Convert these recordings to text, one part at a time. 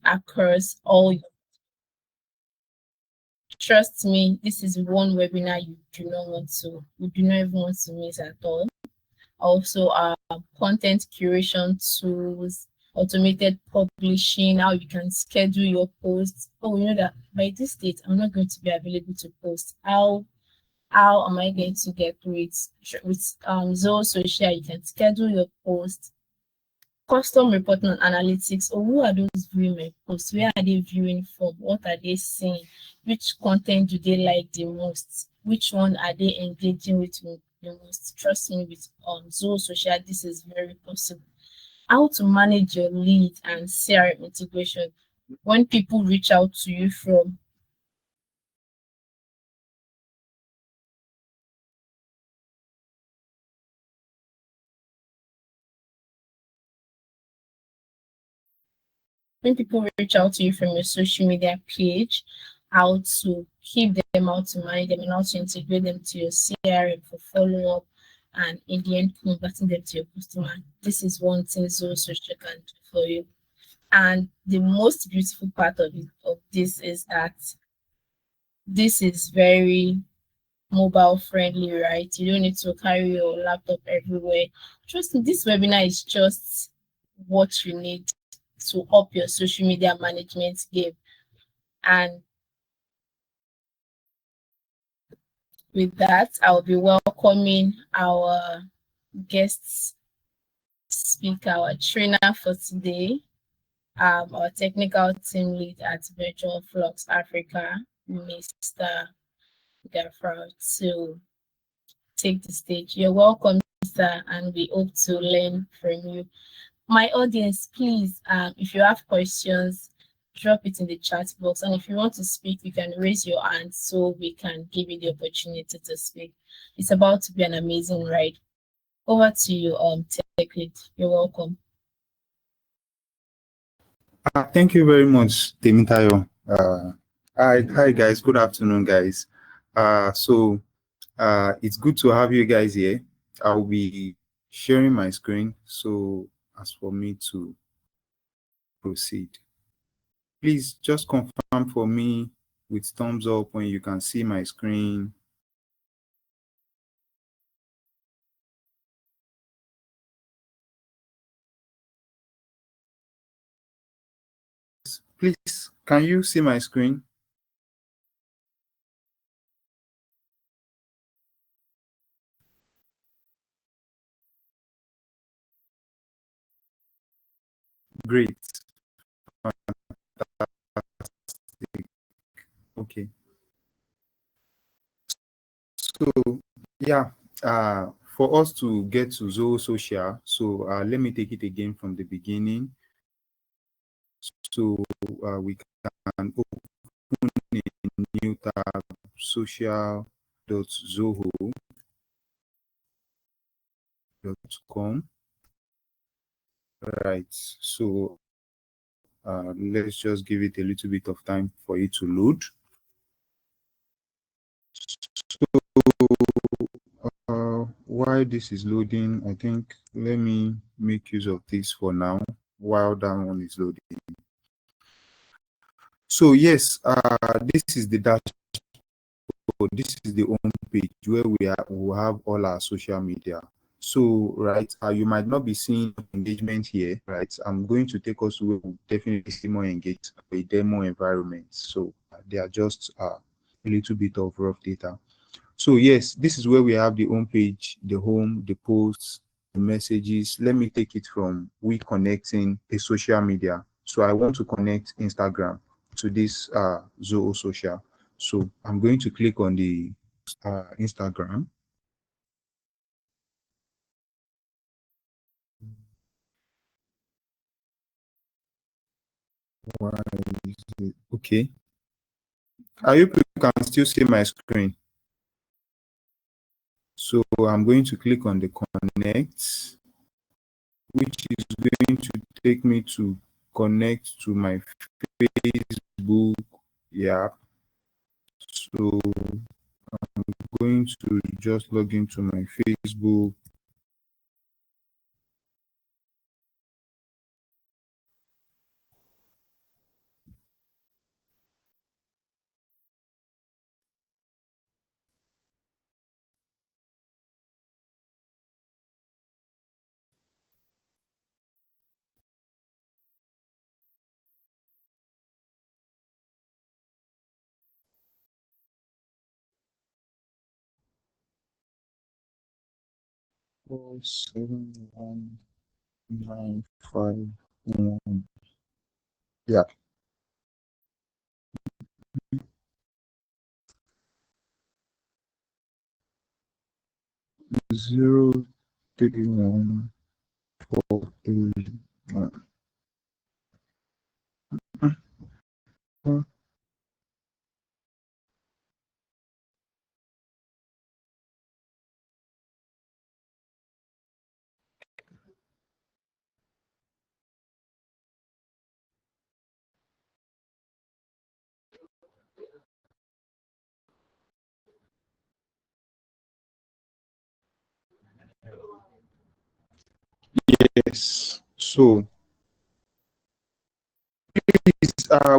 across all. Trust me, this is one webinar you do not even want to miss at all. Also, content curation tools, automated publishing, how you can schedule your posts. Oh, you know that by this date, I'm not going to be available to post. How am I going to get through it? With Zoho Social, you can schedule your posts. Custom reporting and analytics. Oh, who are those viewing my posts? Where are they viewing from? What are they seeing? Which content do they like the most? Which one are they engaging with the most? Trust me, with Zoho Social, this is very possible. How to manage your lead and CRM integration. When people reach out to you from when people reach out to you from your social media page, how to keep them, how to manage them, and how to integrate them to your CRM for follow-up, and in the end, converting them to your customer. This is one thing Zoho Social can do for you. And the most beautiful part of this is that this is very mobile friendly, right? You don't need to carry your laptop everywhere. Trust me, this webinar is just what you need to up your social media management game. And with that, I'll be welcoming our guest speaker, our trainer for today, our technical team lead at Virtual Flux Africa, Mr. Gaffer, to take the stage. You're welcome, sir, and we hope to learn from you. My audience, please, if you have questions, drop it in the chat box. And if you want to speak, you can raise your hand so we can give you the opportunity to speak. It's about to be an amazing ride. Over to you, Tech Lead. You're welcome. Thank you very much, Temitayo. Hi guys. Good afternoon, guys. It's good to have you guys here. I'll be sharing my screen. So as for me to proceed, please just confirm for me with thumbs up when you can see my screen. Please, can you see my screen? Great. Okay. So yeah, for us to get to Zoho Social, so let me take it again from the beginning. So we can open a new tab, social.zoho.com. Right. So let's just give it a little bit of time for it to load. So while this is loading, I think let me make use of this for now while that one is loading. So yes, this is the dashboard. This is the home page where we have all our social media. So right, you might not be seeing engagement here, right? I'm going to take us to where we definitely see more engagement, a demo environment. So they are just a little bit of rough data. So yes, this is where we have the home page, the home, the posts, the messages. Let me take it from we connecting a social media. So I want to connect Instagram to this Zoho Social. So I'm going to click on the Instagram. Why is it? Okay. I hope you can still see my screen. So I'm going to click on the connect, which is going to take me to connect to my Facebook. Yeah. So I'm going to just log into my Facebook. 47195 1. Yeah. 031 431. Yes. So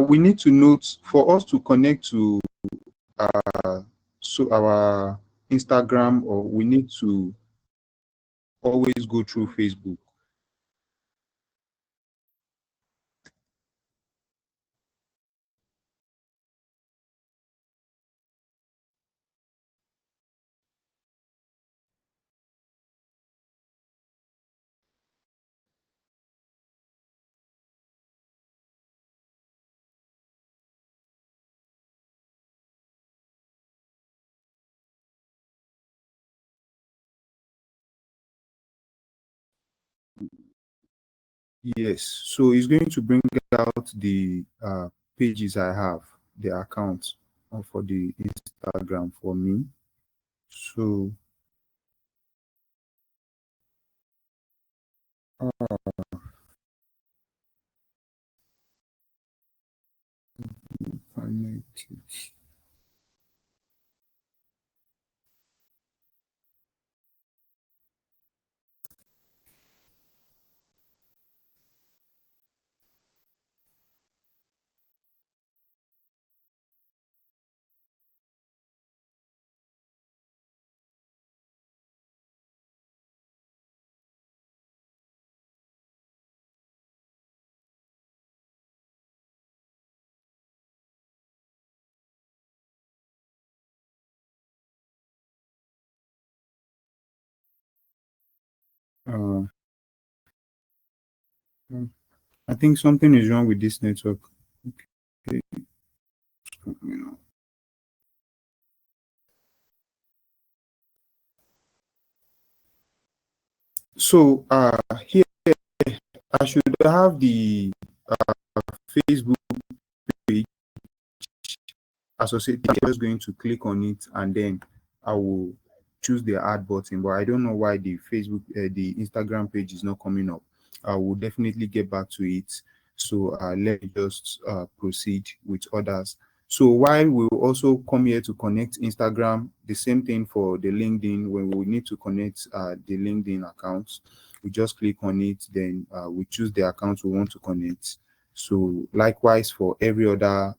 we need to note for us to connect to our Instagram, or we need to always go through Facebook. Yes. So it's going to bring out the pages I have, the account for the Instagram for me. So connected. Uh, I think something is wrong with this network. Okay. So here I should have the Facebook page associated. I'm just going to click on it and then I will choose the add button. But I don't know why the Instagram page is not coming up. I will definitely get back to it. So let me just proceed with others. So while we will also come here to connect Instagram, the same thing for the LinkedIn. When we need to connect the LinkedIn accounts, we just click on it, then we choose the account we want to connect. So likewise for every other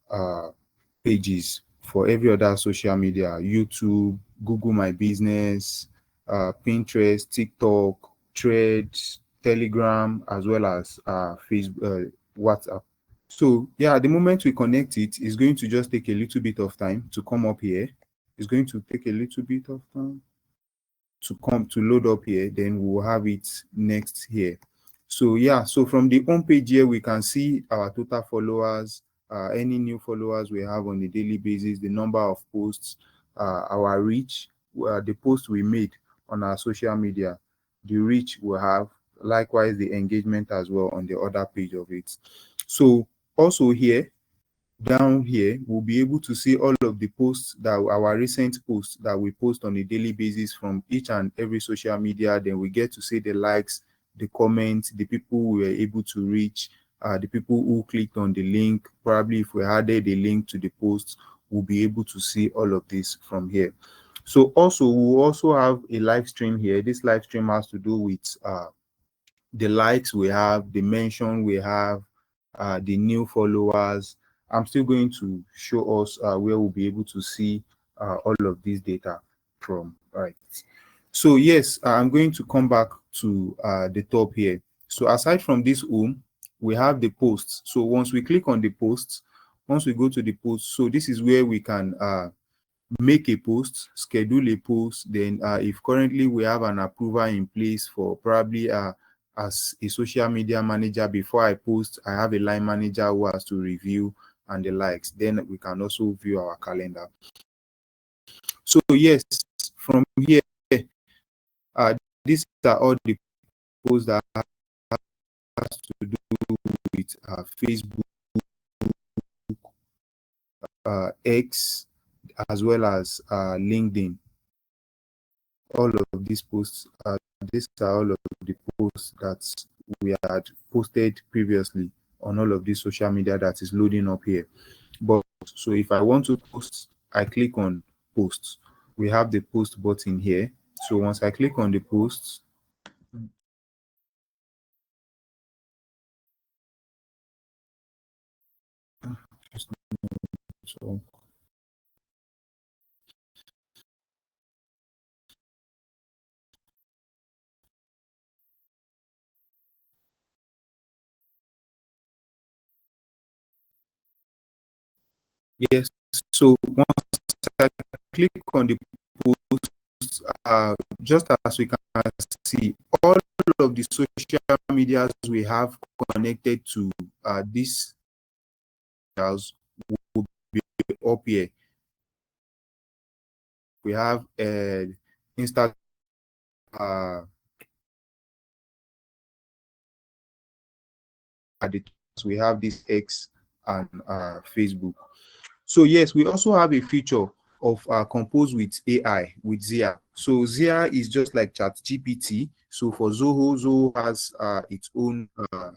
pages, for every other social media: YouTube, Google My Business, Pinterest, TikTok, Threads, Telegram, as well as Facebook, WhatsApp. So yeah, the moment we connect it, it's going to just take a little bit of time to come up here. It's going to take a little bit of time to come to load up here, then we'll have it next here. So yeah, so from the home page here, we can see our total followers, any new followers we have on a daily basis, the number of posts, our reach, the posts we made on our social media, the reach we have, likewise the engagement as well on the other page of it. So also here, down here, we'll be able to see all of the posts, that our recent posts that we post on a daily basis from each and every social media. Then we get to see the likes, the comments, the people we were able to reach, the people who clicked on the link. Probably if we added a link to the post, we'll be able to see all of this from here. So also, we'll also have a live stream here. This live stream has to do with the likes we have, the mention we have, the new followers. I'm still going to show us where we'll be able to see all of this data from. All right. So yes, I'm going to come back to the top here. So aside from this home, we have the posts. So once we click on the posts, once we go to the post, so this is where we can make a post, schedule a post. Then if currently we have an approval in place for probably as a social media manager, before I post, I have a line manager who has to review and the likes. Then we can also view our calendar. So yes, from here, these are all the posts that has to do with Facebook, X, as well as LinkedIn. All of these posts, these are all of the posts that we had posted previously on all of this social media that is loading up here. But so if I want to post, I click on posts. We have the post button here. So once I click on the posts, so yes, so once I click on the posts, just as we can see, all of the social medias we have connected to this house will be up here. We have Insta, we have this X and Facebook. So yes, we also have a feature of compose with AI with Zia. So Zia is just like ChatGPT. So for Zoho has its own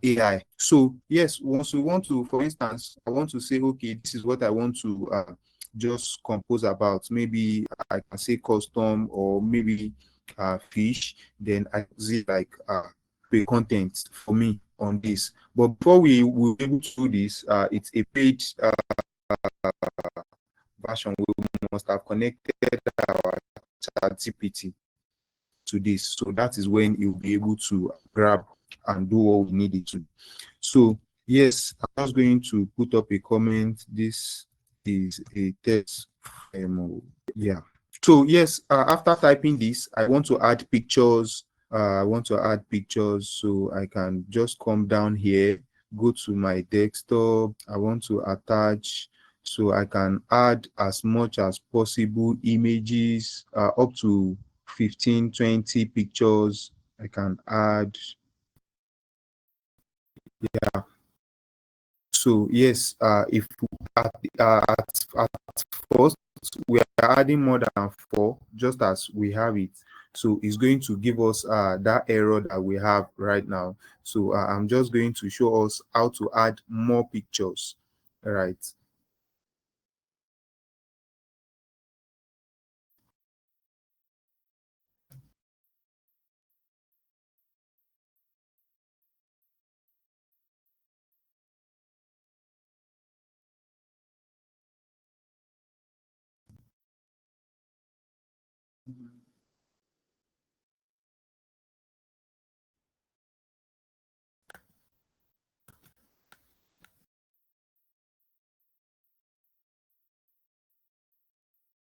AI. So yes, once we want to, for instance, I want to say, okay, this is what I want to just compose about. Maybe I can say custom or maybe fish. Then I see like pay content for me on this. But before we will be able to do this, it's a paid version. We must have connected our chat GPT to this. So that is when you'll be able to grab and do what we need it to. So yes, I'm just going to put up a comment. This is a test demo. Yeah. So yes, after typing this, I want to add pictures. I want to add pictures, so I can just come down here, go to my desktop. I want to attach, so I can add as much as possible images, up to 15, 20 pictures. I can add. Yeah. So yes, if at first we are adding more than 4, just as we have it, so it's going to give us that error that we have right now. So I'm just going to show us how to add more pictures. All right.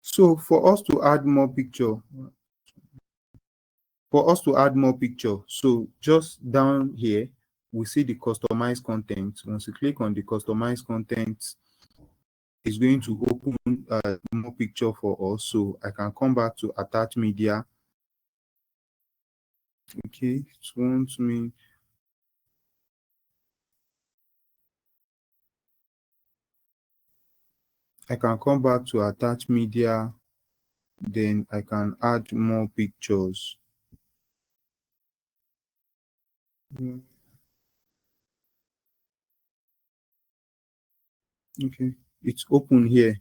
So for us to add more picture, so just down here we see the customized content. Once you click on the customized content, it's going to open more picture for us. So I can come back to attach media. Okay, it wants me. I can come back to attach media, then I can add more pictures. Mm, okay, it's open here.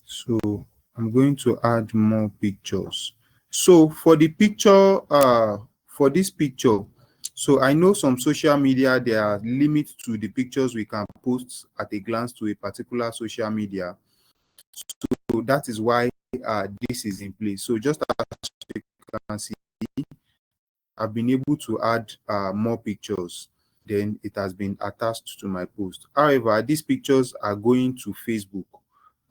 So I'm going to add more pictures. So for the picture, for this picture, so I know some social media, there are limits to the pictures we can post at a glance to a particular social media. So that is why this is in place. So just as you can see, I've been able to add more pictures. then it has been attached to my post. However, these pictures are going to Facebook.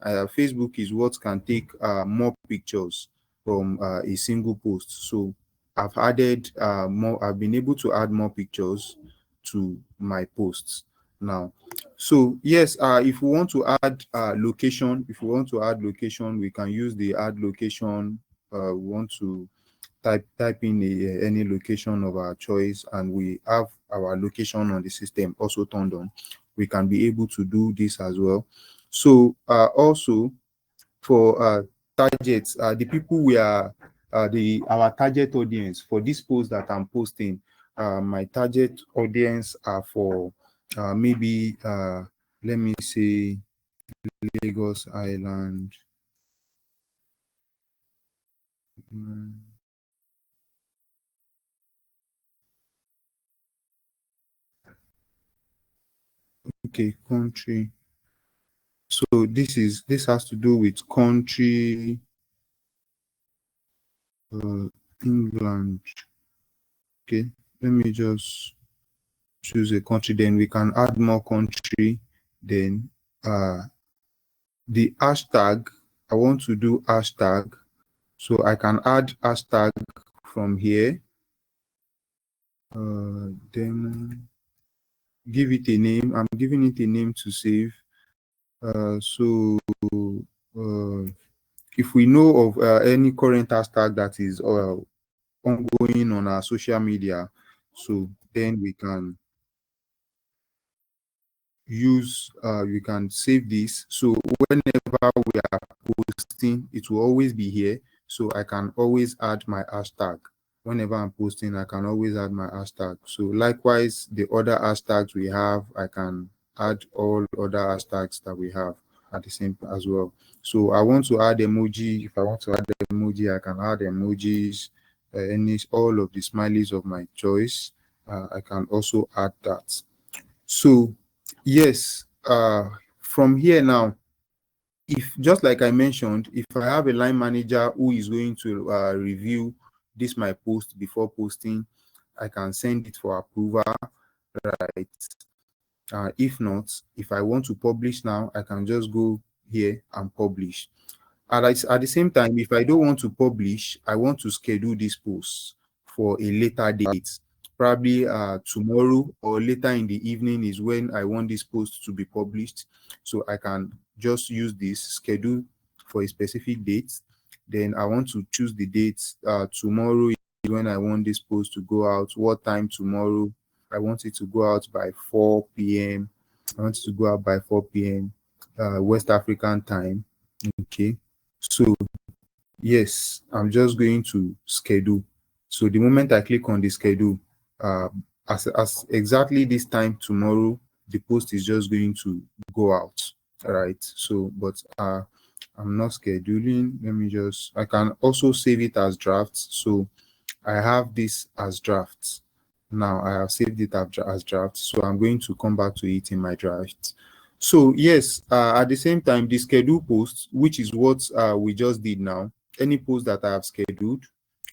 Facebook is what can take more pictures from a single post. So I've added more. I've been able to add more pictures to my posts now. So yes, if we want to add location, we can use the add location. We want to type in any location of our choice, and we have our location on the system also turned on. We can be able to do this as well. So also for targets, the people we are the our target audience for this post that I'm posting, my target audience are for maybe let me say Lagos Island. Mm, okay, country. So this has to do with country, uh, England. Okay, let me just choose a country. Then we can add more country. Then uh, the hashtag. I want to do hashtag, so I can add hashtag from here. Then give it a name. I'm giving it a name to save. So uh, if we know of any current hashtag that is ongoing on our social media, so then we can save this. So whenever we are posting, it will always be here. So I can always add my hashtag. Whenever I'm posting, I can always add my hashtag. So likewise, the other hashtags we have, I can add all other hashtags that we have at the same as well. So I want to add emoji. If I want to add emoji, I can add emojis, any all of the smileys of my choice. I can also add that. So yes, from here now, if just like I mentioned, if I have a line manager who is going to review this my post before posting, I can send it for approval, right? If not, if I want to publish now, I can just go here and publish. At the same time, if I don't want to publish, I want to schedule this post for a later date. Probably tomorrow or later in the evening is when I want this post to be published. So I can just use this schedule for a specific date. Then I want to choose the date. Tomorrow is when I want this post to go out. What time tomorrow? I want it to go out by 4 p.m. I want it to go out by 4 p.m. West African time. Okay. So yes, I'm just going to schedule. So the moment I click on the schedule, uh, as exactly this time tomorrow, the post is just going to go out. All right. So, but I'm not scheduling. Let me just. I can also save it as drafts. So I have this as drafts. Now I have saved it as drafts. So I'm going to come back to it in my drafts. So yes, at the same time, the schedule post, which is what we just did now, any post that I have scheduled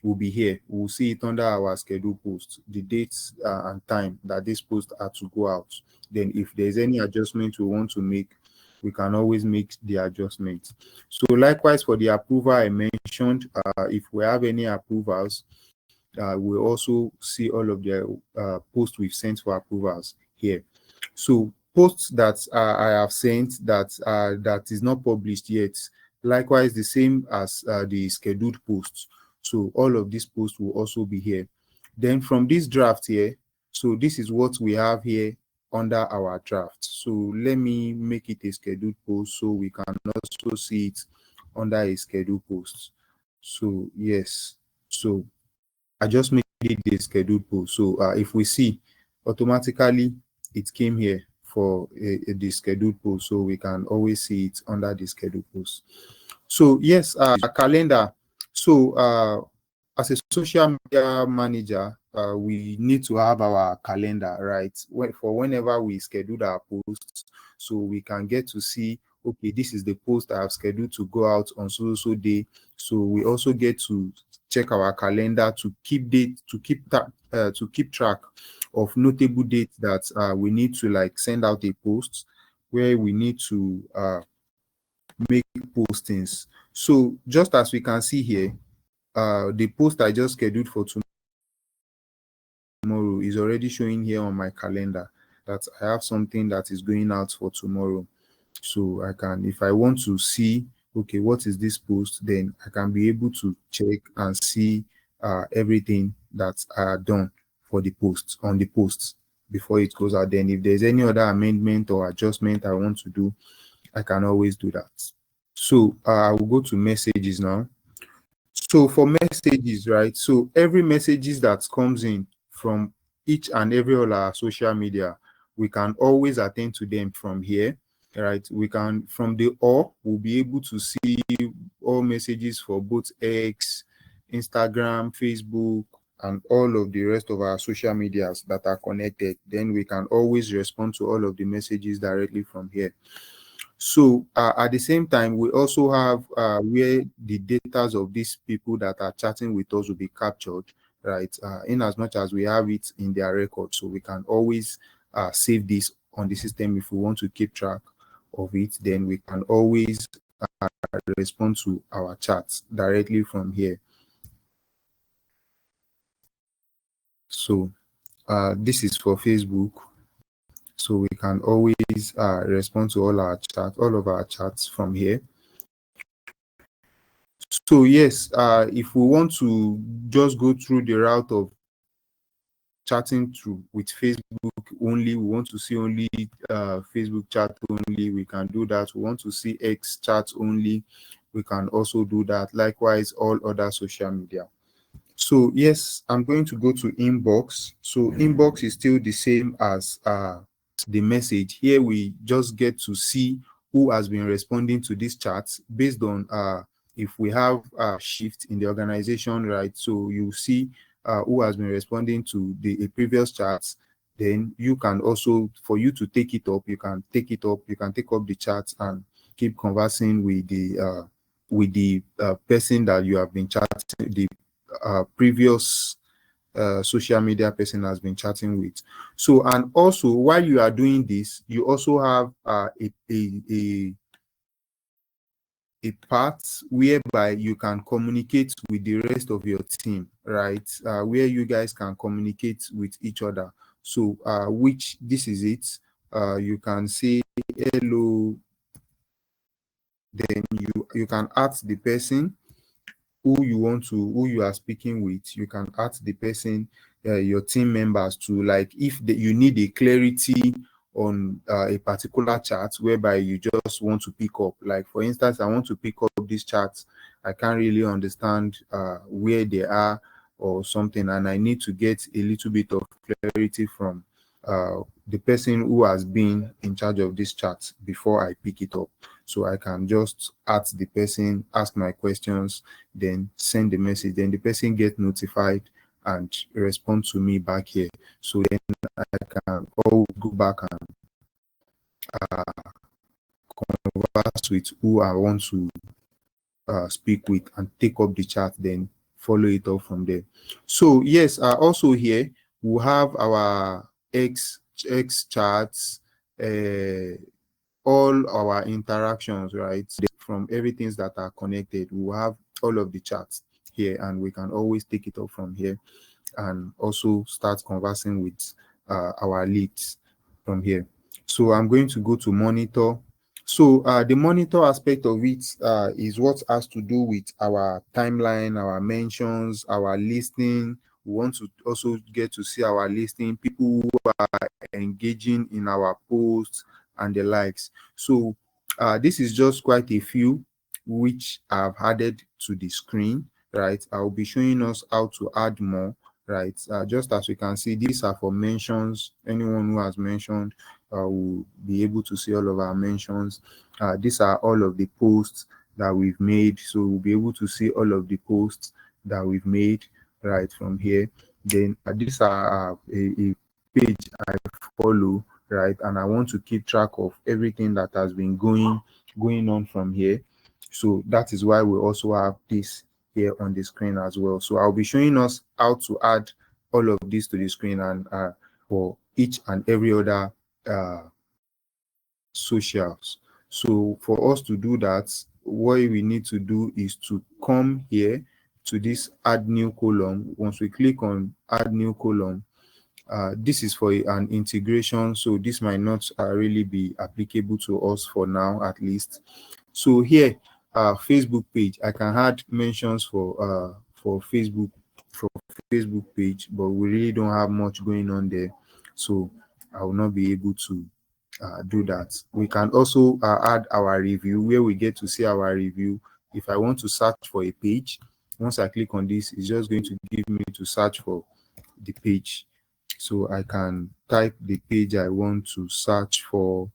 will be here. We'll see it under our schedule post, the dates and time that this post are to go out. Then if there's any adjustment we want to make, we can always make the adjustment. So likewise for the approval I mentioned, if we have any approvals, we'll also see all of the posts we've sent for approvals here. So posts that I have sent that is not published yet, likewise the same as the scheduled posts. So all of these posts will also be here. Then from this draft here, so this is what we have here under our draft. So let me make it a scheduled post so we can also see it under a scheduled post. So yes, so I just made it a scheduled post. So if we see, automatically it came here for the scheduled post. So we can always see it under the scheduled post. So yes, a calendar. So as a social media manager, we need to have our calendar, right? For whenever we schedule our posts, so we can get to see, okay, this is the post I have scheduled to go out on so day. So we also get to check our calendar to keep date, to keep track of notable dates that we need to like send out a post, where we need to make postings. So just as we can see here, the post I just scheduled for tomorrow is already showing here on my calendar that I have something that is going out for tomorrow. So I can, if I want to see, okay, what is this post, then I can be able to check and see everything that's done for the post, on the post, before it goes out. Then if there's any other amendment or adjustment I want to do, I can always do that. So I will go to messages now. So for messages, right? So every messages that comes in from each and every other social media, we can always attend to them from here, right? We can, from the all, we'll be able to see all messages for both X, Instagram, Facebook, and all of the rest of our social medias that are connected. Then we can always respond to all of the messages directly from here. So at the same time, we also have where the data of these people that are chatting with us will be captured, right? In as much as we have it in their record, so we can always save this on the system. If we want to keep track of it, then we can always respond to our chats directly from here. So this is for Facebook. So we can always respond to all of our chats from here. So yes, if we want to just go through the route of chatting through with Facebook only, we want to see only Facebook chat only, we can do that. We want to see X chat only, we can also do that. Likewise, all other social media. So yes, I'm going to go to inbox. So inbox is still the same as the message. Here we just get to see who has been responding to this chat based on if we have a shift in the organization, right? So you see who has been responding to the previous chats. Then you can also, for you to take it up, you can take it up, you can take up the chat and keep conversing with the person that you have been chatting, the previous social media person has been chatting with. So, and also while you are doing this, you also have a part whereby you can communicate with the rest of your team, right? Where you guys can communicate with each other. So which this is it. You can say hello, then you can ask the person who you are speaking with. You can ask the person, your team members, to like, if you need a clarity on a particular chat whereby you just want to pick up. Like for instance, I want to pick up this chat, I can't really understand where they are or something, and I need to get a little bit of clarity from the person who has been in charge of this chat before I pick it up. So I can just ask the person, ask my questions, then send the message. Then the person get notified and respond to me back here. So then I can all go back and converse with who I want to speak with and take up the chat, then follow it up from there. So yes, also here we have our X chats, all our interactions, right? From everything that are connected, we have all of the chats here, and we can always take it up from here and also start conversing with our leads from here. So I'm going to go to monitor. So the monitor aspect of it is what has to do with our timeline, our mentions, our listing. We want to also get to see our listing, people who are engaging in our posts and the likes. So this is just quite a few which I've added to the screen, right? I'll be showing us how to add more, right? Just as we can see, these are for mentions. Anyone who has mentioned will be able to see all of our mentions. These are all of the posts that we've made, so we'll be able to see all of the posts that we've made right from here. Then these are a page I follow, right, and I want to keep track of everything that has been going on from here. So that is why we also have this here on the screen as well. So I'll be showing us how to add all of this to the screen, and for each and every other socials. So for us to do that, what we need to do is to come here to this add new column. Once we click on add new column, this is for an integration, so this might not really be applicable to us for now, at least. So here, Facebook page, I can add mentions for Facebook page, but we really don't have much going on there, so I will not be able to do that. We can also add our review, where we get to see our review. If I want to search for a page, once I click on this, it's just going to give me to search for the page. So I can type the page I want to search for.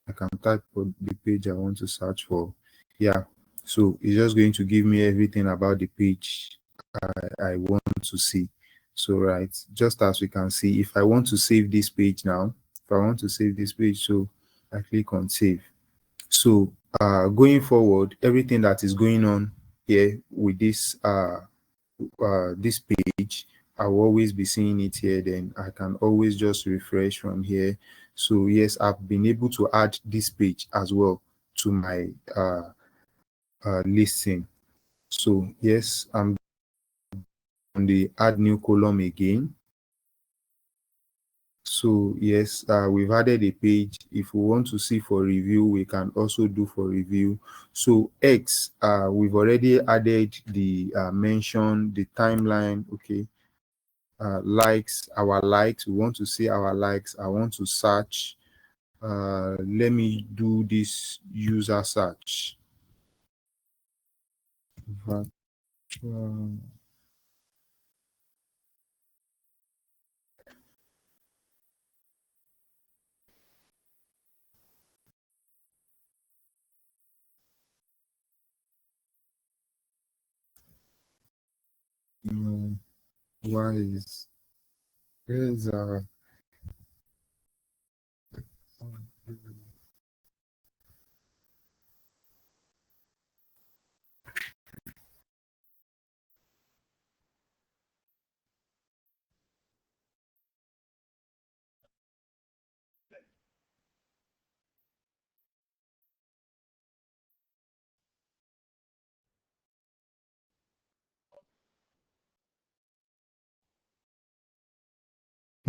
I can type for the page I want to search for. Yeah. So it's just going to give me everything about the page I want to see. So right, just as we can see, if I want to save this page now, if I want to save this page, so I click on save. So going forward, everything that is going on here with this this page, I will always be seeing it here. Then I can always just refresh from here. So yes, I've been able to add this page as well to my listing. So yes, I'm on the add new column again. So yes, we've added a page. If we want to see for review, we can also do for review. So X, we've already added the mention, the timeline. Okay. Likes, our likes, we want to see our likes. I want to search. Let me do this user search. Virtual. Why is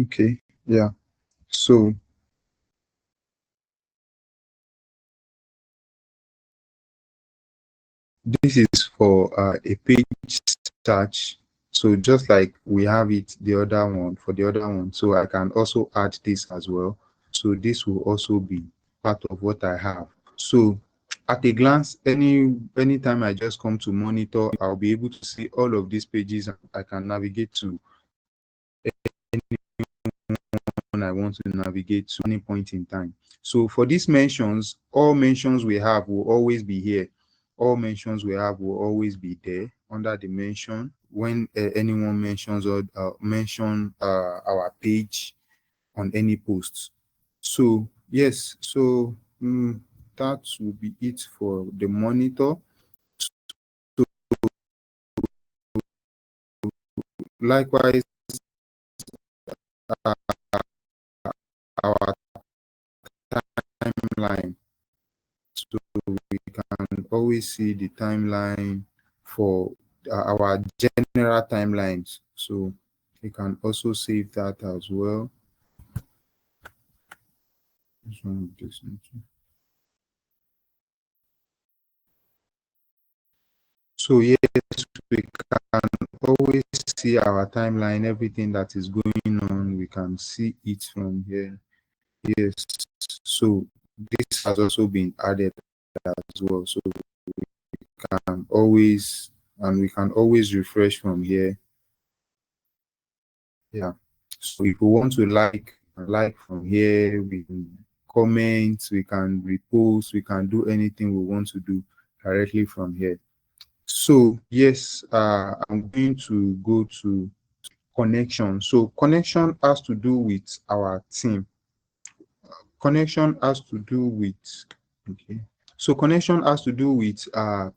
okay, yeah. So this is for a page search. So just like we have it the other one, for the other one, so I can also add this as well. So this will also be part of what I have. So at a glance, anytime I just come to monitor, I'll be able to see all of these pages. I can navigate to when I want to navigate to any point in time. So for these mentions, all mentions we have will always be here. All mentions we have will always be there under the mention. When anyone mentions or mention our page on any posts. So yes, so that will be it for the monitor. So likewise, uh, our timeline. So we can always see the timeline for our general timelines. So you can also save that as well. So yes, we can always see our timeline, everything that is going on. We can see it from here. Yes. So this has also been added as well. So can always, and we can always refresh from here. Yeah. So if we want to like from here, we can comment, we can repost, we can do anything we want to do directly from here. So yes, I'm going to go to connection. So connection has to do with our team. Connection has to do with, okay. So connection has to do with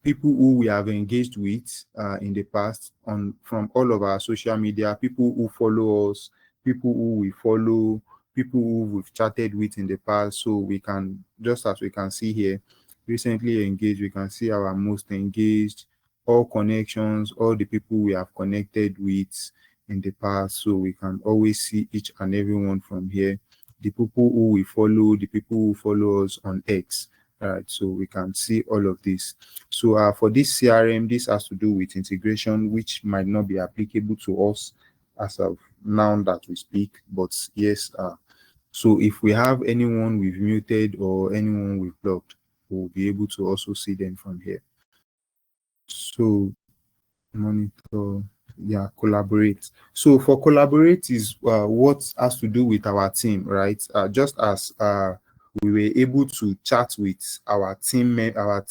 people who we have engaged with in the past on from all of our social media, people who follow us, people who we follow, people who we've chatted with in the past. So we can, just as we can see here, recently engaged, we can see our most engaged, all connections, all the people we have connected with in the past. So we can always see each and every one from here. The people who we follow, the people who follow us on X. Right, so we can see all of this. So for this CRM, this has to do with integration, which might not be applicable to us as of now that we speak. But yes, so if we have anyone we've muted or anyone we've blocked, we'll be able to also see them from here. So monitor, yeah, collaborate. So for collaborate is what has to do with our team, right? Just as we were able to chat with our team member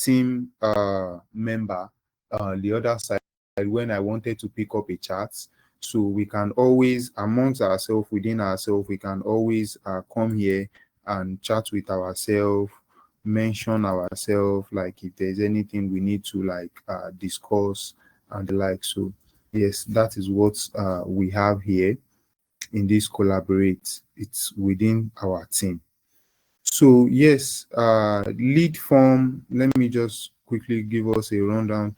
the other side when I wanted to pick up a chat. So we can always, amongst ourselves, within ourselves, we can always come here and chat with ourselves, mention ourselves, like if there's anything we need to like discuss and the like. So yes, that is what we have here in this collaborate. It's within our team. So yes, lead form, let me just quickly give us a run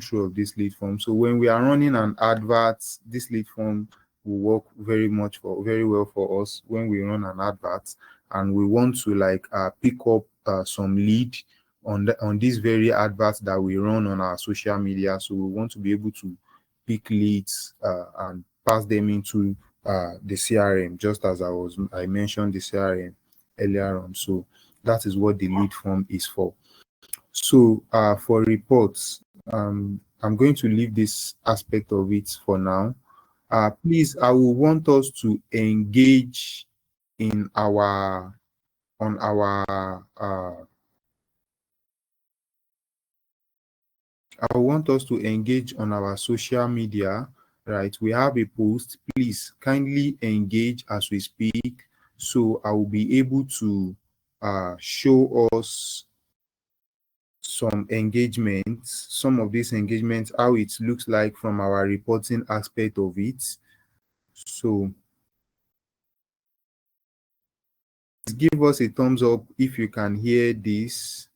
through of this lead form. So when we are running an advert, this lead form will work very well for us when we run an advert and we want to like pick up some lead on this very advert that we run on our social media. So we want to be able to pick leads and pass them into the CRM, just as I mentioned the CRM earlier on. So that is what the lead form is for. So for reports, I'm going to leave this aspect of it for now. Please, I will want us to engage in our on our I want us to engage on our social media, right? We have a post. Please kindly engage as we speak. So I will be able to show us some engagements, some of these engagements, how it looks like from our reporting aspect of it. So give us a thumbs up if you can hear this.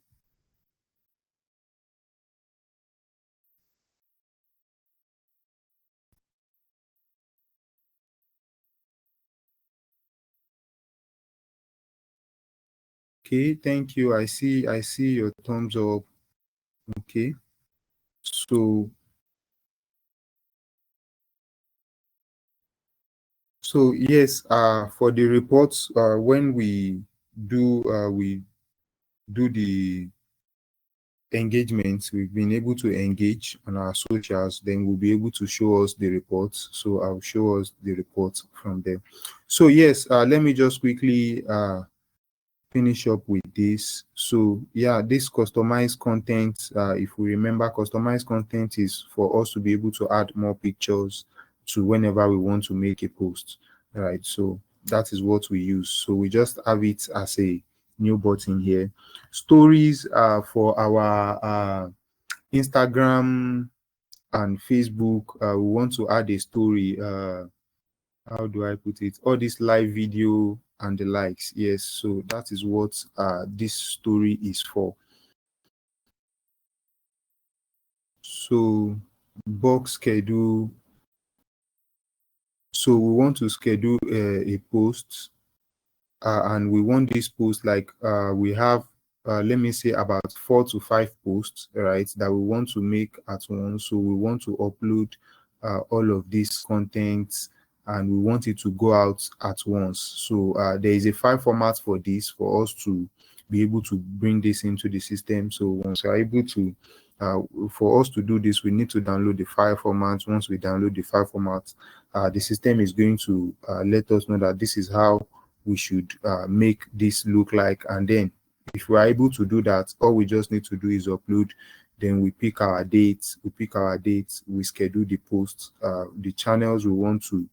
Okay, thank you. I see your thumbs up. Okay. So yes, for the reports, when we do the engagements, we've been able to engage on our socials, then we'll be able to show us the reports. So I'll show us the reports from there. So yes, let me just quickly finish up with this. So yeah, this customized content, if we remember, customized content is for us to be able to add more pictures to whenever we want to make a post, right? So that is what we use. So we just have it as a new button here. Stories for our Instagram and Facebook. We want to add a story. How do I put it? All this live video and the likes. Yes, so that is what this story is for. So box schedule. So we want to schedule a post and we want this post like we have let me say about 4 to 5 posts, right, that we want to make at once. So we want to upload all of these contents and we want it to go out at once. So there is a file format for this for us to be able to bring this into the system. So once we're able to for us to do this, we need to download the file format. Once we download the file format, the system is going to let us know that this is how we should make this look like. And then if we are able to do that, all we just need to do is upload. Then we pick our dates, we schedule the posts, the channels we want to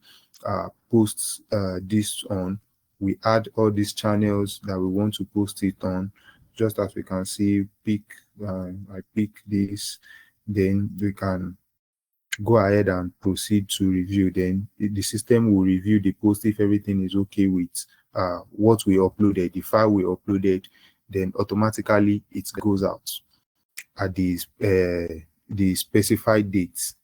post this on. We add all these channels that we want to post it on. just as we can see, I pick this, then we can go ahead and proceed to review. Then the system will review the post. If everything is okay with what we uploaded, the file we uploaded, then automatically it goes out at the specified dates.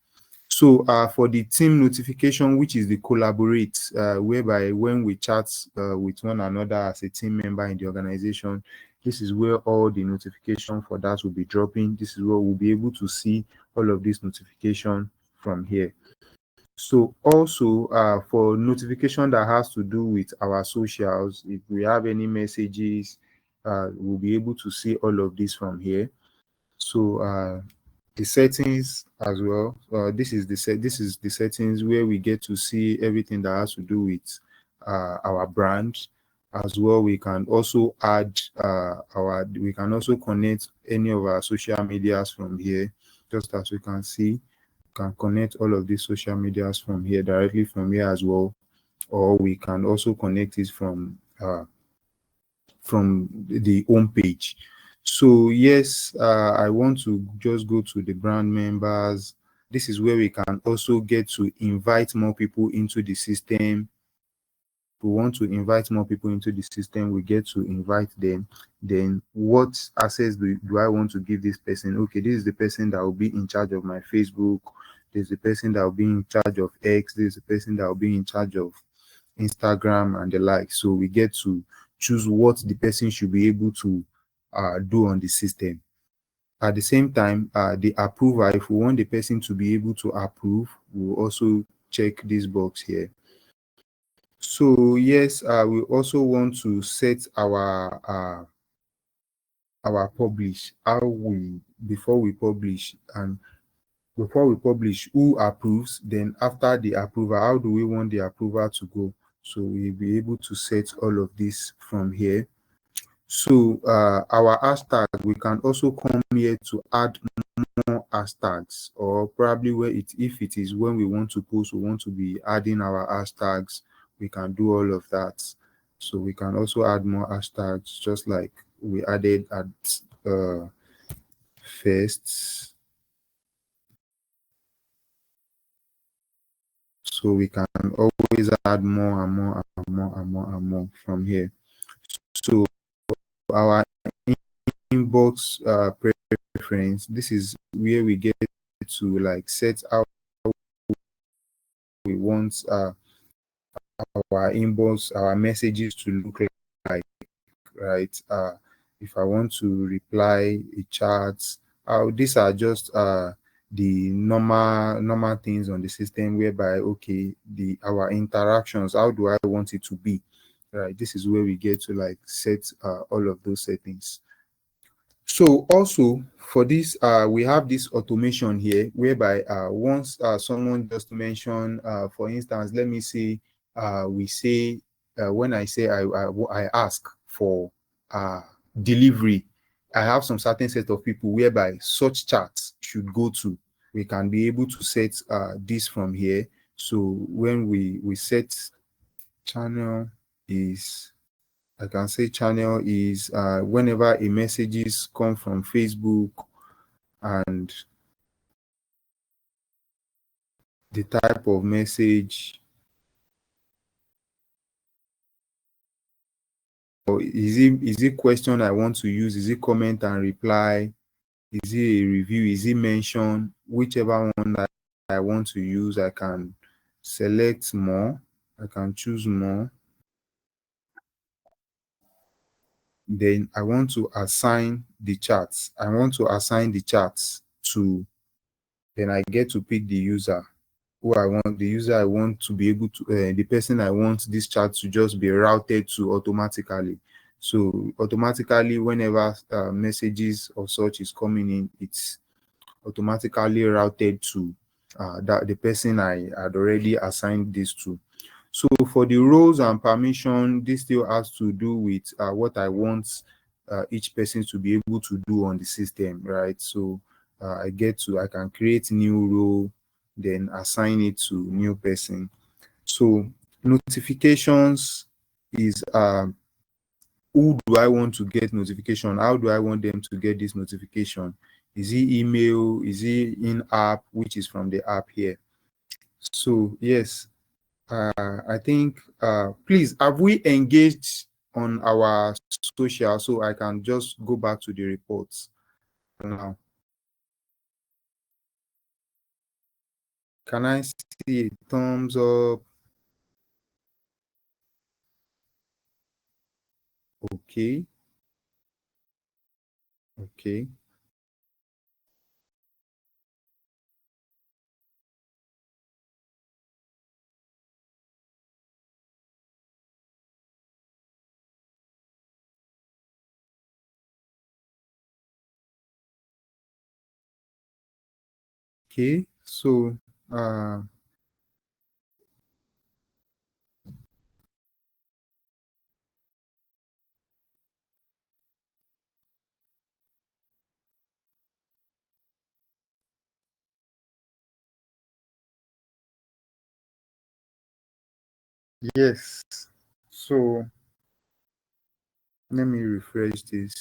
So for the team notification, which is the collaborate, whereby when we chat with one another as a team member in the organization, this is where all the notification for that will be dropping. This is where we'll be able to see all of this notification from here. So also for notification that has to do with our socials, if we have any messages, we'll be able to see all of this from here. So the settings as well. This is the settings where we get to see everything that has to do with our brand as well. We can also add we can also connect any of our social medias from here, just as we can see. Can connect all of these social medias from here, directly from here as well, or we can also connect it from the home page. So yes, I want to just go to the brand members. This is where we can also get to invite more people into the system. If we want to invite more people into the system, we get to invite them. Then what access do I want to give this person? Okay, this is the person that will be in charge of my Facebook. There's the person that will be in charge of X. There's the person that will be in charge of Instagram and the like. So we get to choose what the person should be able to do on the system. At the same time, the approver, if we want the person to be able to approve, we'll also check this box here. So yes, we also want to set our publish, before we publish, and before we publish, who approves. Then after the approval, how do we want the approval to go? So we'll be able to set all of this from here. So our hashtag, we can also come here to add more hashtags, or probably if it is when we want to post, we want to be adding our hashtags, we can do all of that. So we can also add more hashtags, just like we added at first. So we can always add more and more and more and more and more from here. So our inbox preference, this is where we get to like set out we want our inbox, our messages to look like, right? If I want to reply a chat, these are just the normal things on the system, whereby okay, our interactions, how do I want it to be, right? This is where we get to like set all of those settings. So also for this, we have this automation here, whereby once someone just mentioned, for instance, let me say, we say, when I say I ask for delivery, I have some certain set of people whereby such chats should go to. We can be able to set this from here. So when we set channel is, I can say channel is whenever a messages come from Facebook and the type of message, or is it question I want to use, is it comment and reply, is it a review, is it mention, whichever one that I want to use, I can select more, I can choose more. Then I want to assign the chats. I want to assign the chats to, then I get to pick the user who I want, the user I want to be able to, the person I want this chat to just be routed to automatically. So automatically, whenever messages or such is coming in, it's automatically routed to that the person I had already assigned this to. So for the roles and permission, this still has to do with what I want each person to be able to do on the system, right? So I can create new role, then assign it to new person. So notifications is who do I want to get notification? How do I want them to get this notification? Is it email? Is it in app, which is from the app here? So yes, I think please, have we engaged on our social, so I can just go back to the reports now? Can I see a thumbs up? Okay, okay, okay. So yes. So let me refresh this.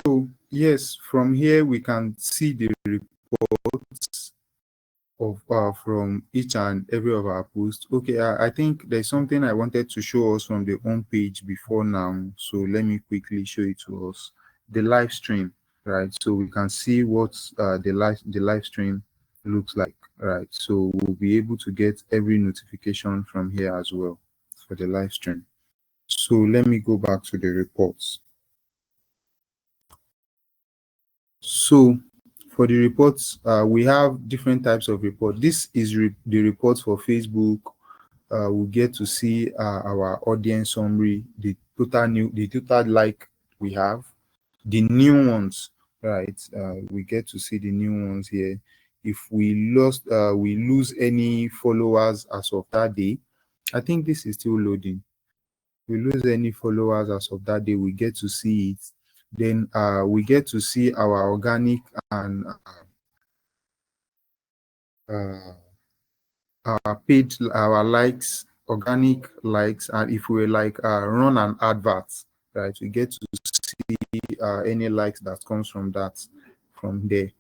So yes, from here we can see the reports of from each and every of our posts. Okay, I think there's something I wanted to show us from the home page before now. So let me quickly show it to us. The live stream, right? So we can see what the live stream looks like, right? So we'll be able to get every notification from here as well for the live stream. So let me go back to the reports. So for the reports, we have different types of report. This is the report for Facebook. We get to see our audience summary, the total like we have, the new ones, right? We get to see the new ones here. If we lose any followers as of that day, I think this is still loading. We lose any followers as of that day, we get to see it. Then we get to see our organic and uh, our paid, our likes, organic likes, and if we like run an advert, right, we get to see any likes that comes from that from there.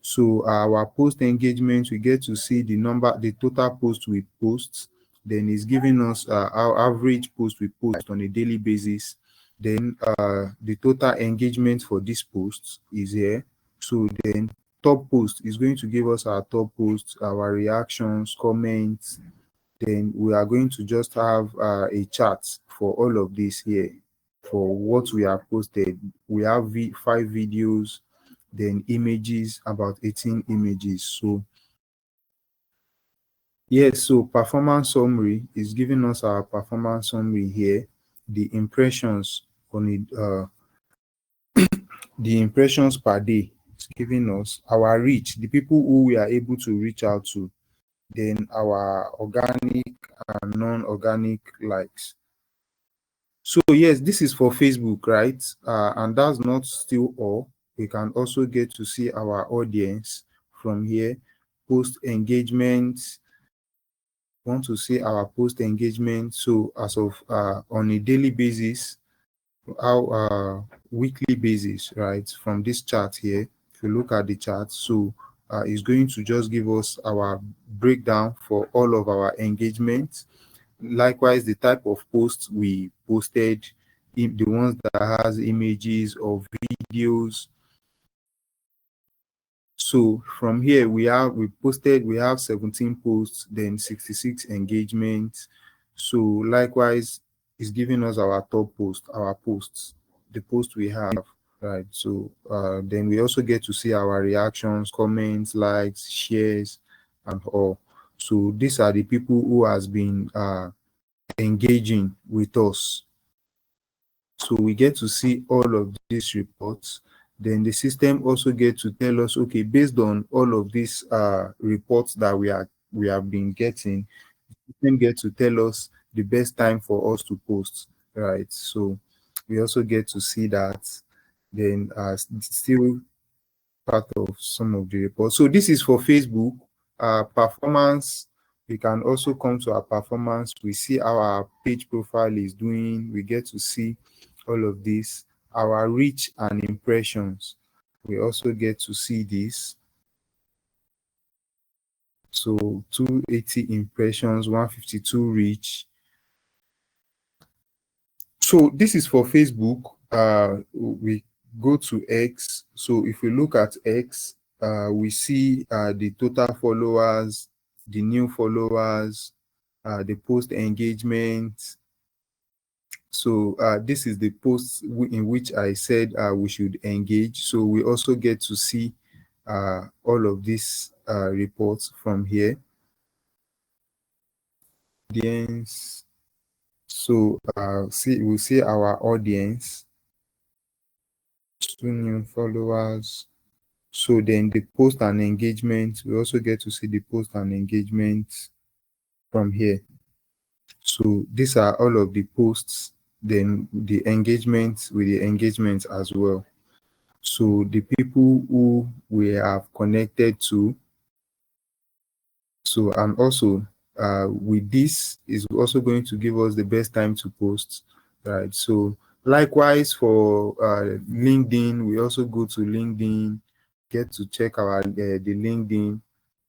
So our post engagement, we get to see the total post we post. Then it's giving us our average post we post on a daily basis. Then the total engagement for this post is here. So then top post is going to give us our top posts, our reactions, comments. Then we are going to just have a chart for all of this here for what we have posted. We have 5 videos, then images, about 18 images. So yes, so performance summary is giving us our performance summary here, the impressions on it, the impressions per day. It's giving us our reach, the people who we are able to reach out to, then our organic and non-organic likes. So yes, this is for Facebook, right? And that's not still all. We can also get to see our audience from here, post engagement. Want to see our post engagement. So as of on a daily basis, how weekly basis, right? From this chart here, if you look at the chart, so it's going to just give us our breakdown for all of our engagements. Likewise, the type of posts we posted, the ones that has images or videos. So from here we have 17 posts, then 66 engagements. So likewise, it's giving us our top post, our posts, the post we have, right? So then we also get to see our reactions, comments, likes, shares, and all. So these are the people who has been engaging with us. So we get to see all of these reports. Then the system also get to tell us, okay, based on all of these reports that we are we have been getting, didn't get to tell us the best time for us to post, right? So we also get to see that. Then still part of some of the reports. So this is for Facebook performance. We can also come to our performance. We see how our page profile is doing. We get to see all of this, our reach and impressions. We also get to see this. So 280 impressions, 152 reach. So this is for Facebook. We go to X. So if we look at X, we see the total followers, the new followers, the post engagement. So this is the post in which I said we should engage. So we also get to see all of these reports from here. Audience. So we'll see our audience, 2 new followers. So then the post and engagement, we also get to see the post and engagement from here. So these are all of the posts, then the engagement with the engagement as well. So the people who we have connected to. So and also with this is also going to give us the best time to post, right? So likewise for LinkedIn, we also go to LinkedIn, get to check our the LinkedIn,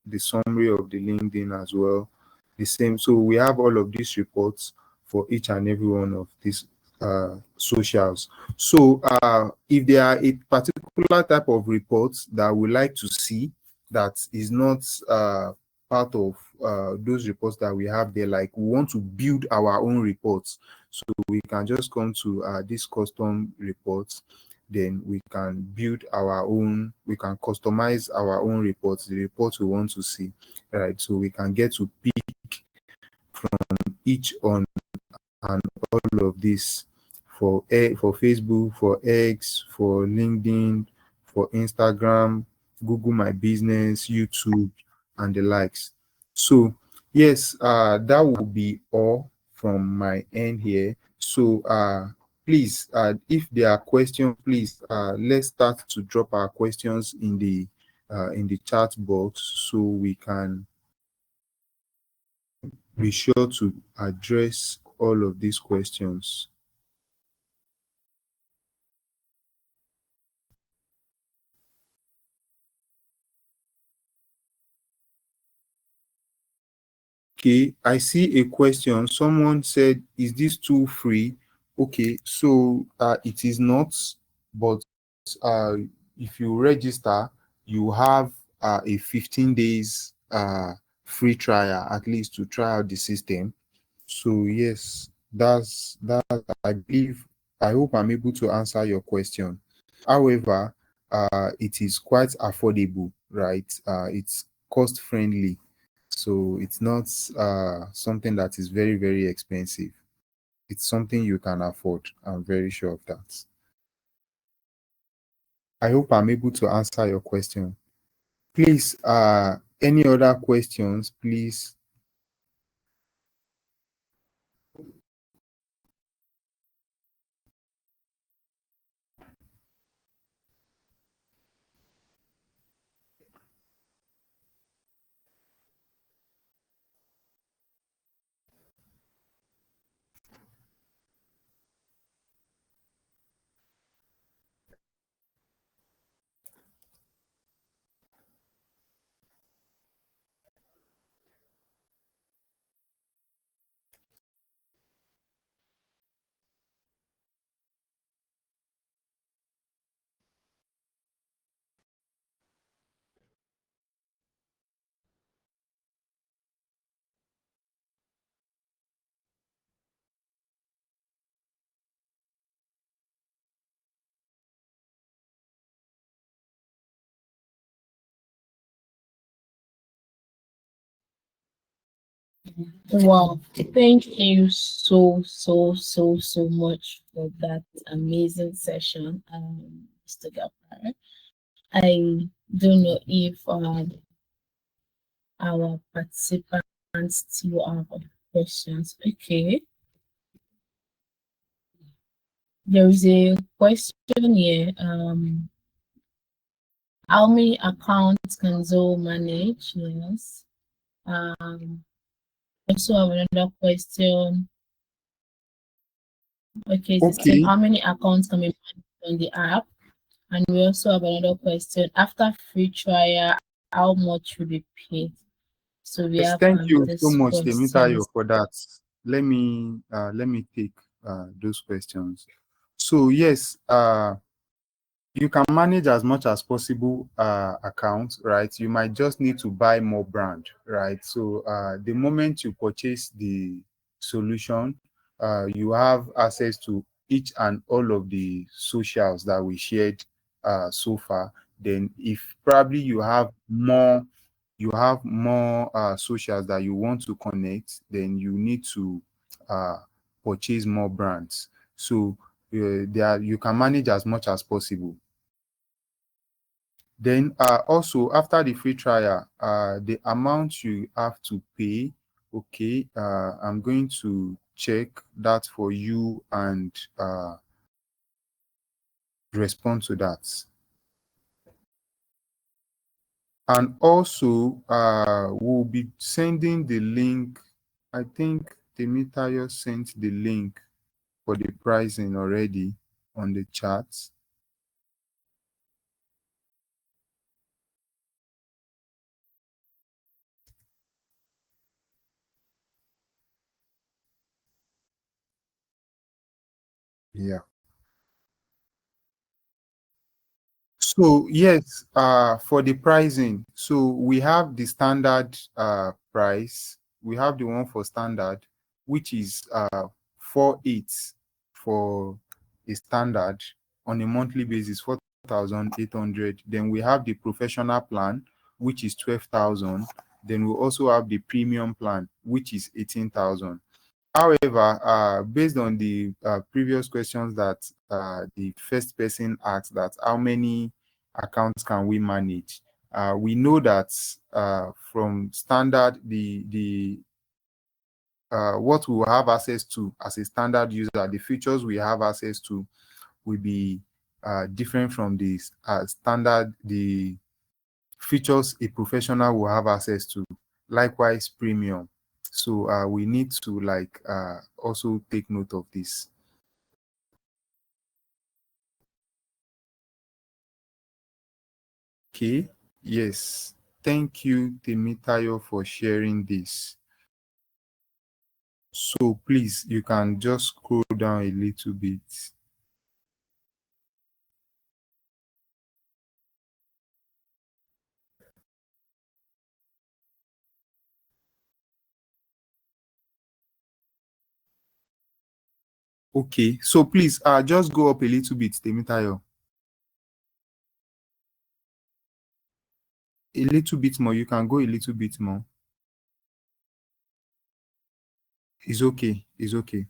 the summary of the LinkedIn as well. The same. So we have all of these reports for each and every one of these socials. So if there are a particular type of reports that we like to see that is not part of those reports that we have there, like we want to build our own reports, so we can just come to this custom reports, then we can build our own, we can customize our own reports, the reports we want to see, right? So we can get to pick from each on and all of this for Facebook, for X, for LinkedIn, for Instagram, Google My Business, YouTube, and the likes. So yes, that will be all from my end here. So please, if there are questions, please let's start to drop our questions in the chat box so we can be sure to address all of these questions. Okay, I see a question. Someone said, is this tool free? Okay, so it is not, but uh, if you register, you have a 15 days free trial, at least to try out the system. So yes, that's that. I believe, I hope I'm able to answer your question. However, it is quite affordable, right? It's cost friendly, so it's not something that is very, very expensive. It's something you can afford. I'm very sure of that. I hope I'm able to answer your question. Please, any other questions, please? Wow. Thank you so much for that amazing session, Mr. Gapar. I don't know if our participants still have questions. Okay. There is a question here. How many accounts can Zoho manage? Yes. Also have another question. Okay, it's the same. Okay. How many accounts can be managed on the app? And we also have another question. After free trial, how much will be paid? So we Yes, have thank you so these much, Temitayo, questions. for that. Let me take those questions. So yes, you can manage as much as possible accounts, right? You might just need to buy more brand, right? So the moment you purchase the solution, you have access to each and all of the socials that we shared so far. Then if probably you have more socials that you want to connect, then you need to uh, purchase more brands. So there you can manage as much as possible. Then also after the free trial, the amount you have to pay, okay, I'm going to check that for you and respond to that. And also, we'll be sending the link. I think Temitayo sent the link for the pricing already on the chat. Yeah. So yes, for the pricing, so we have the standard price. We have the one for standard, which is 4,800 for a standard on a monthly basis, 4,800. Then we have the professional plan, which is 12,000. Then we also have the premium plan, which is 18,000. However, based on the previous questions that the first person asked, that how many accounts can we manage? We know that from standard, the what we will have access to as a standard user, the features we have access to will be different from the standard, the features a professional will have access to. Likewise, premium. So we need to also take note of this. Okay. Yes. Thank you, Temitayo, for sharing this. So please, you can just scroll down a little bit. Okay. So please, just go up a little bit, Temitayo. A little bit more. You can go a little bit more. It's okay. It's okay.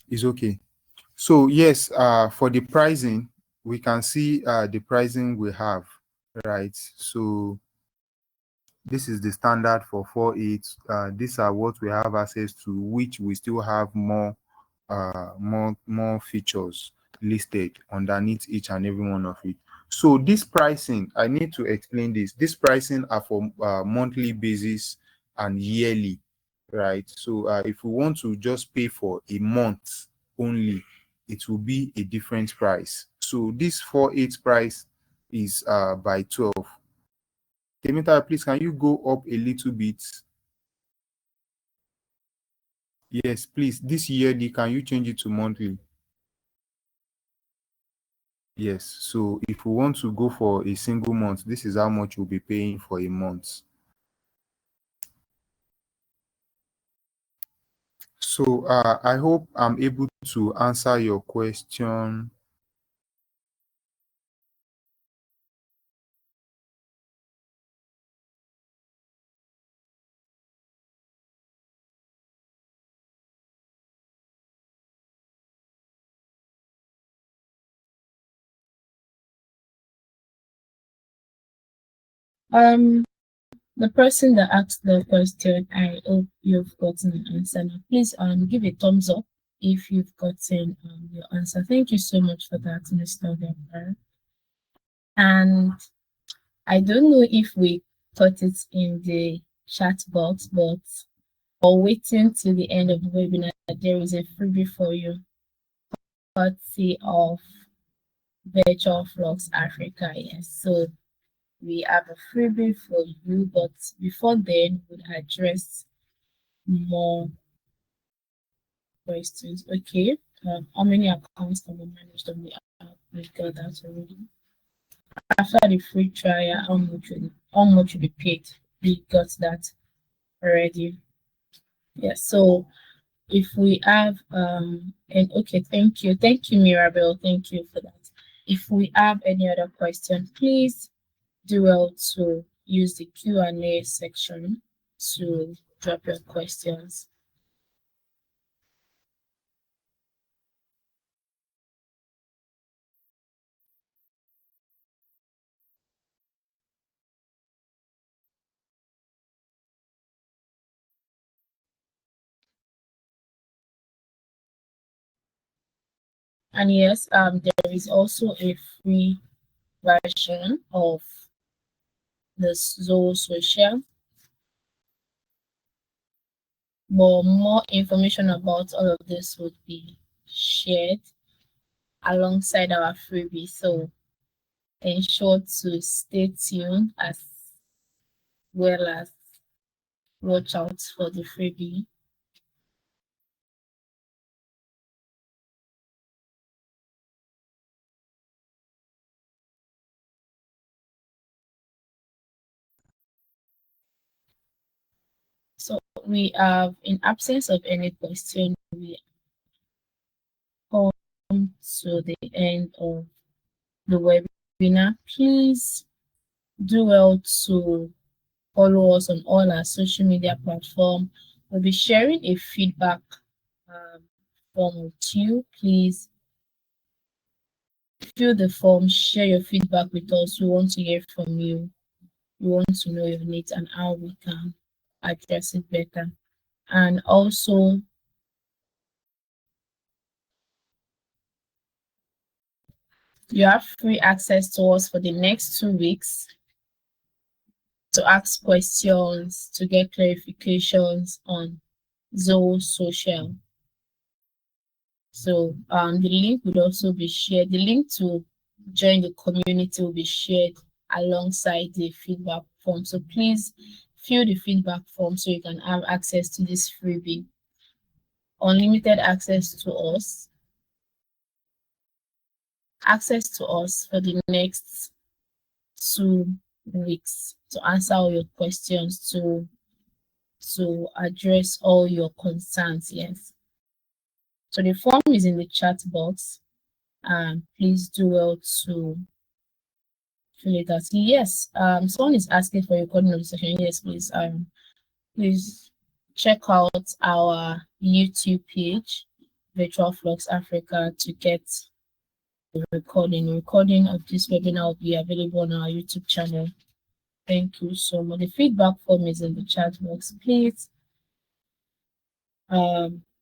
It's okay. So yes, for the pricing, we can see the pricing we have, right? So this is the standard for 4.8. These are what we have access to, which we still have more features listed underneath each and every one of it. So this pricing, I need to explain this. This pricing are for monthly basis and yearly, right? So if we want to just pay for a month only, it will be a different price. So this 4.8 price is by 12. Temita, please, can you go up a little bit? Yes, please. This yearly, can you change it to monthly? Yes. So if we want to go for a single month, this is how much we'll be paying for a month. So I hope I'm able to answer your question. Um, The person that asked the question, I hope you've gotten an answer. Now, please give a thumbs up if you've gotten your answer. Thank you so much for that, Mr. Gabbar. And I don't know if we put it in the chat box, but or waiting till the end of the webinar, there is a freebie for you, courtesy of Virtual Flux Africa. Yes, so we have a freebie for you, but before then, we'll address more questions. Okay, how many accounts can be managed on the app? We got that already. After the free trial, how much will be paid? We got that already. Yes, so if we have and okay, thank you Mirabel, thank you for that. If we have any other questions, please do well to use the Q&A section to drop your questions. And yes, there is also a free version of the Zoho Social. But more information about all of this would be shared alongside our freebie. So ensure to stay tuned as well as watch out for the freebie. So we have, in absence of any question, we come to the end of the webinar. Please do well to follow us on all our social media platforms. We'll be sharing a feedback form with you. Please fill the form, share your feedback with us. We want to hear from you. We want to know your needs and how we can address it better. And also, you have free access to us for the next 2 weeks to ask questions, to get clarifications on Zoho Social. So the link would also be shared. The link to join the community will be shared alongside the feedback form. So please fill the feedback form so you can have access to this freebie. Unlimited access to us. Access to us for the next 2 weeks to answer all your questions, to address all your concerns. Yes. So the form is in the chat box. Please do well to fill it out. Yes. Someone is asking for a recording of the session. Yes, please. Please check out our YouTube page, Virtual Flux Africa, to get the recording. The recording of this webinar will be available on our YouTube channel. Thank you so much. The feedback form is in the chat box. Please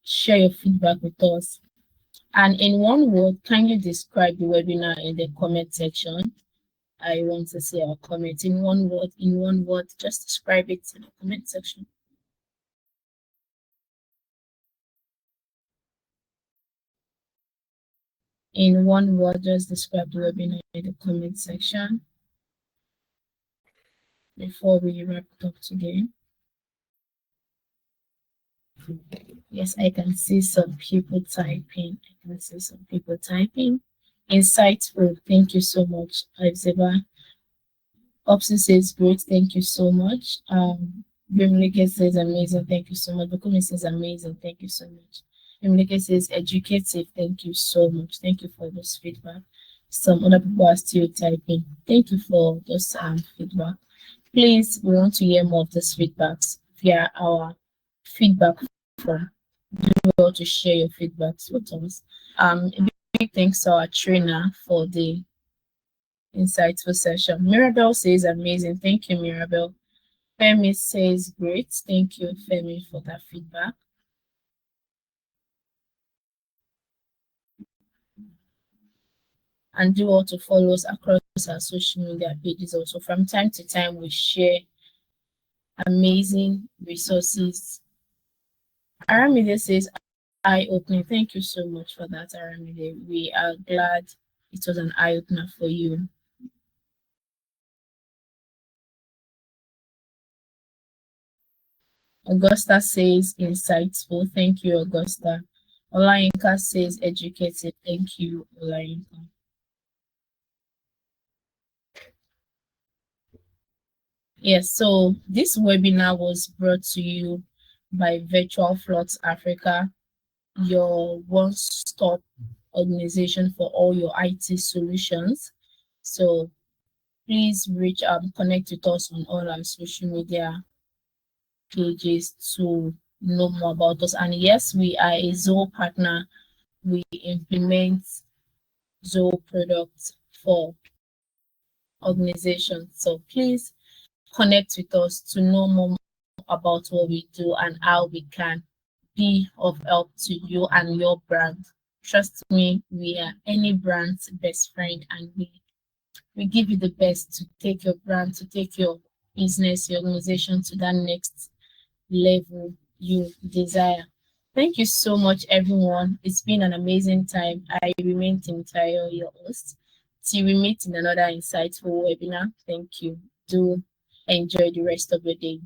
share your feedback with us. And in one word, kindly describe the webinar in the comment section. I want to see our comment in one word, just describe it in the comment section. In one word, just describe the webinar in the comment section before we wrap it up today. Yes, I can see some people typing. Insightful. Thank you so much, Ibzeba. Opsin says great. Thank you so much. Bimleke says amazing. Thank you so much. Bukumi says amazing. Thank you so much. Bimleke says educative. Thank you so much. Thank you for this feedback. Some other people are still typing. Thank you for this feedback. Please, we want to hear more of this feedbacks via our feedback form. Do well to share your feedbacks with us. A big thanks to our trainer for the insightful session. Mirabel says amazing. Thank you, Mirabel. Femi says great. Thank you, Femi, for that feedback. And do also follow us across our social media pages. Also, from time to time, we share amazing resources. Aramide says, eye-opening. Thank you so much for that, Aramide. We are glad it was an eye-opener for you. Augusta says, insightful. Thank you, Augusta. Olayinka says, educated. Thank you, Olayinka. Yes, so this webinar was brought to you by Virtual Flux Africa, your one-stop organization for all your IT solutions. So please connect with us on all our social media pages to know more about us. And yes, we are a Zoho partner. We implement Zoho products for organizations. So please connect with us to know more about what we do and how we can be of help to you and your brand. Trust me, we are any brand's best friend, and we give you the best to take your brand, to take your business, your organization to that next level you desire. Thank you so much, everyone. It's been an amazing time. I remain Timtayo, your host. Till we meet in another insightful webinar. Thank you. Do enjoy the rest of your day.